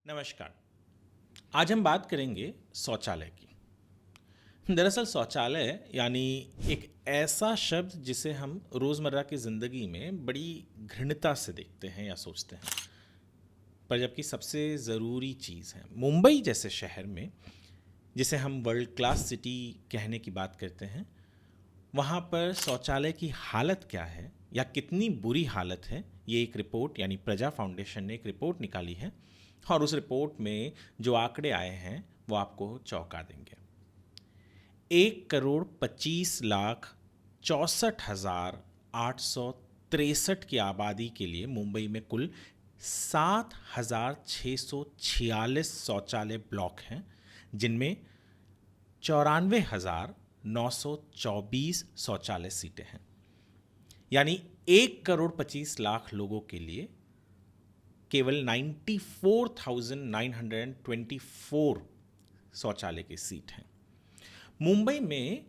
नमस्कार। आज हम बात करेंगे शौचालय की। दरअसल शौचालय यानी एक ऐसा शब्द जिसे हम रोज़मर्रा की ज़िंदगी में बड़ी घृणता से देखते हैं या सोचते हैं, पर जबकि सबसे ज़रूरी चीज़ है। मुंबई जैसे शहर में, जिसे हम वर्ल्ड क्लास सिटी कहने की बात करते हैं, वहाँ पर शौचालय की हालत क्या है या कितनी बुरी हालत है, ये एक रिपोर्ट यानी प्रजा फाउंडेशन ने एक रिपोर्ट निकाली है और उस रिपोर्ट में जो आंकड़े आए हैं वो आपको चौंका देंगे। 1,25,64,863 की आबादी के लिए मुंबई में कुल 7,646 शौचालय ब्लॉक हैं, जिनमें 94,924 शौचालय सीटें हैं। यानी 1,25,00,000 लोगों के लिए केवल 94,924 शौचालय की सीट हैं। मुंबई में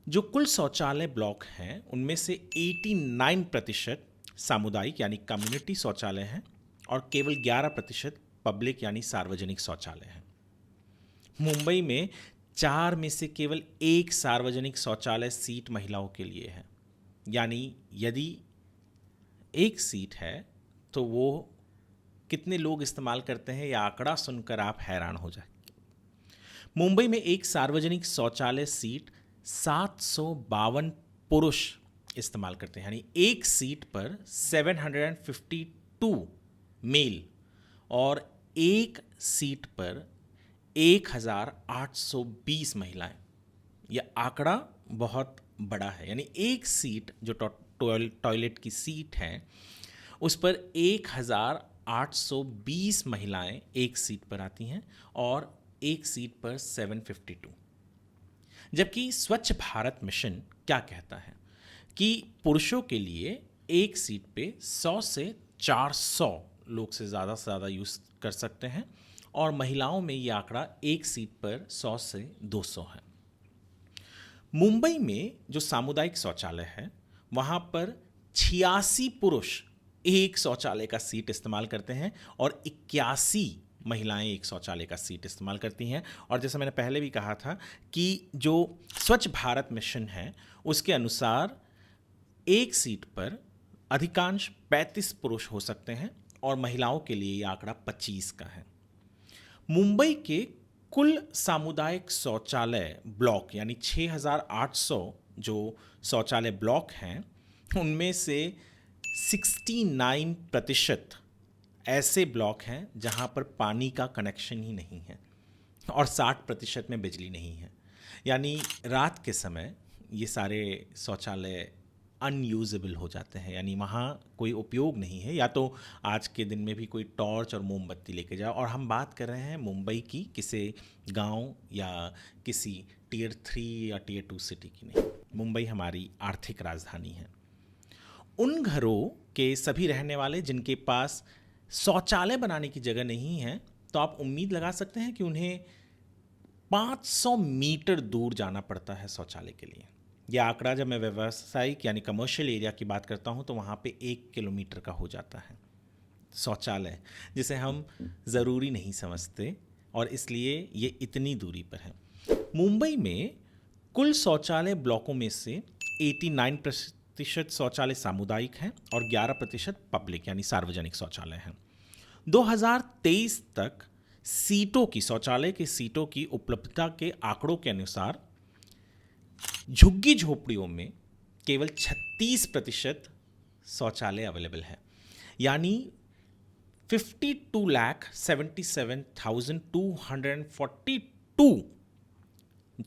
जो कुल शौचालय ब्लॉक हैं उनमें से 89% सामुदायिक यानी कम्युनिटी शौचालय हैं और केवल 11% पब्लिक यानी सार्वजनिक शौचालय हैं। मुंबई में 4 में से केवल एक सार्वजनिक शौचालय सीट महिलाओं के लिए है। यानी यदि एक सीट है तो वो कितने लोग इस्तेमाल करते हैं, यह आंकड़ा सुनकर आप हैरान हो जाएंगे। मुंबई में एक सार्वजनिक शौचालय सीट 752 पुरुष इस्तेमाल करते हैं, यानी एक सीट पर 752 मेल और एक सीट पर 1,820 महिलाएं। यह आंकड़ा बहुत बड़ा है। यानी एक सीट जो टॉयलेट की सीट है उस पर 1,820 महिलाएं एक सीट पर आती हैं और एक सीट पर 752। जबकि स्वच्छ भारत मिशन क्या कहता है कि पुरुषों के लिए एक सीट पे 100 से 400 लोग से ज़्यादा यूज़ कर सकते हैं और महिलाओं में ये आंकड़ा एक सीट पर 100 से 200 है। मुंबई में जो सामुदायिक शौचालय है वहाँ पर 86 पुरुष एक शौचालय का सीट इस्तेमाल करते हैं और 81 महिलाएं एक शौचालय का सीट इस्तेमाल करती हैं। और जैसा मैंने पहले भी कहा था कि जो स्वच्छ भारत मिशन है उसके अनुसार एक सीट पर अधिकांश 35 पुरुष हो सकते हैं और महिलाओं के लिए यह आंकड़ा 25 का है। मुंबई के कुल सामुदायिक शौचालय ब्लॉक यानी 6,800 जो शौचालय ब्लॉक हैं उनमें से 69% ऐसे ब्लॉक हैं जहां पर पानी का कनेक्शन ही नहीं है और 60% में बिजली नहीं है। यानी रात के समय ये सारे शौचालय अनयूजेबल हो जाते हैं, यानी वहाँ कोई उपयोग नहीं है। या तो आज के दिन में भी कोई टॉर्च और मोमबत्ती लेके जाओ। और हम बात कर रहे हैं मुंबई की, किसी गांव या किसी टियर 3 या टियर 2 सिटी की नहीं। मुंबई हमारी आर्थिक राजधानी है। उन घरों के सभी रहने वाले जिनके पास शौचालय बनाने की जगह नहीं है, तो आप उम्मीद लगा सकते हैं कि उन्हें 500 मीटर दूर जाना पड़ता है शौचालय के लिए। यह आंकड़ा जब मैं व्यावसायिक यानी कमर्शियल एरिया की बात करता हूँ तो वहाँ पे 1 किलोमीटर का हो जाता है शौचालय, जिसे हम ज़रूरी नहीं समझते और इसलिए ये इतनी दूरी पर है। मुंबई में कुल शौचालय ब्लॉकों में से 89% शौचालय सामुदायिक हैं और 11% पब्लिक यानी सार्वजनिक शौचालय हैं। 2023 तक सीटों की, शौचालय की सीटों की उपलब्धता के आंकड़ों के अनुसार झुग्गी झोपड़ियों में केवल 36% शौचालय अवेलेबल है। यानी 52,77,242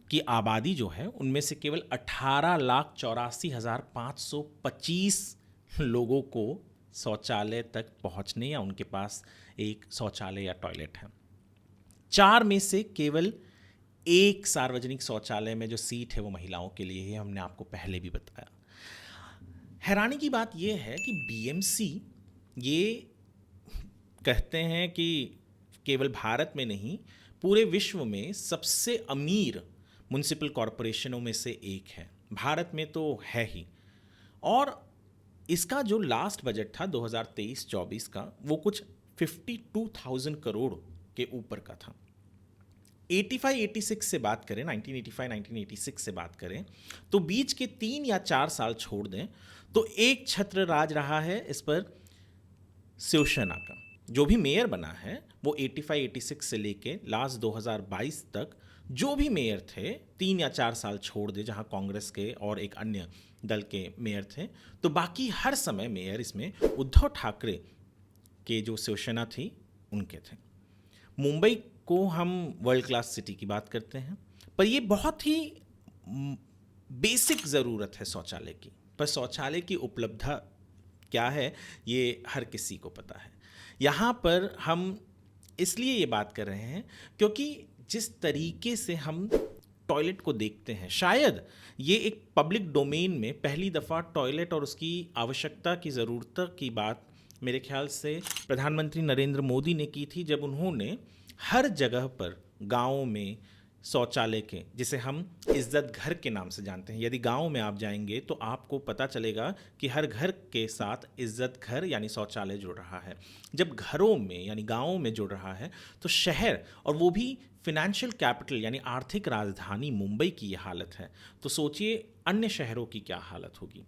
की आबादी जो है उनमें से केवल 18,84,525 लोगों को शौचालय तक पहुंचने या उनके पास एक शौचालय या टॉयलेट है। 4 में से केवल एक सार्वजनिक शौचालय में जो सीट है वो महिलाओं के लिए है। हमने आपको पहले भी बताया। हैरानी की बात यह है कि बीएमसी ये कहते हैं कि केवल भारत में नहीं पूरे विश्व में सबसे अमीर म्युनिसिपल कॉरपोरेशनों में से एक है। भारत में तो है ही। और इसका जो लास्ट बजट था 2023-24 का वो कुछ 52,000 करोड़ के ऊपर का था। 85-86 से बात करें, 1985-1986 से बात करें, तो बीच के 3 या 4 साल छोड़ दें तो एक छत्र राज रहा है इस पर शिवसेना का। जो भी मेयर बना है वो 85-86 से लेके लास्ट 2022 तक जो भी मेयर थे, 3 या 4 साल छोड़ दे जहां कांग्रेस के और एक अन्य दल के मेयर थे, तो बाकी हर समय मेयर इसमें उद्धव ठाकरे के जो शिवसेना थी उनके थे। मुंबई को हम वर्ल्ड क्लास सिटी की बात करते हैं, पर ये बहुत ही बेसिक ज़रूरत है शौचालय की, पर शौचालय की उपलब्धता क्या है ये हर किसी को पता है। यहाँ पर हम इसलिए ये बात कर रहे हैं क्योंकि जिस तरीके से हम टॉयलेट को देखते हैं, शायद ये एक पब्लिक डोमेन में पहली दफ़ा टॉयलेट और उसकी आवश्यकता की ज़रूरत की बात मेरे ख्याल से प्रधानमंत्री नरेंद्र मोदी ने की थी, जब उन्होंने हर जगह पर गाँव में शौचालय के, जिसे हम इज्जत घर के नाम से जानते हैं, यदि गांव में आप जाएंगे तो आपको पता चलेगा कि हर घर के साथ इज्जत घर यानी शौचालय जुड़ रहा है। जब घरों में यानी गांवों में जुड़ रहा है तो शहर, और वो भी फिनेंशियल कैपिटल यानी आर्थिक राजधानी मुंबई की ये हालत है, तो सोचिए अन्य शहरों की क्या हालत होगी।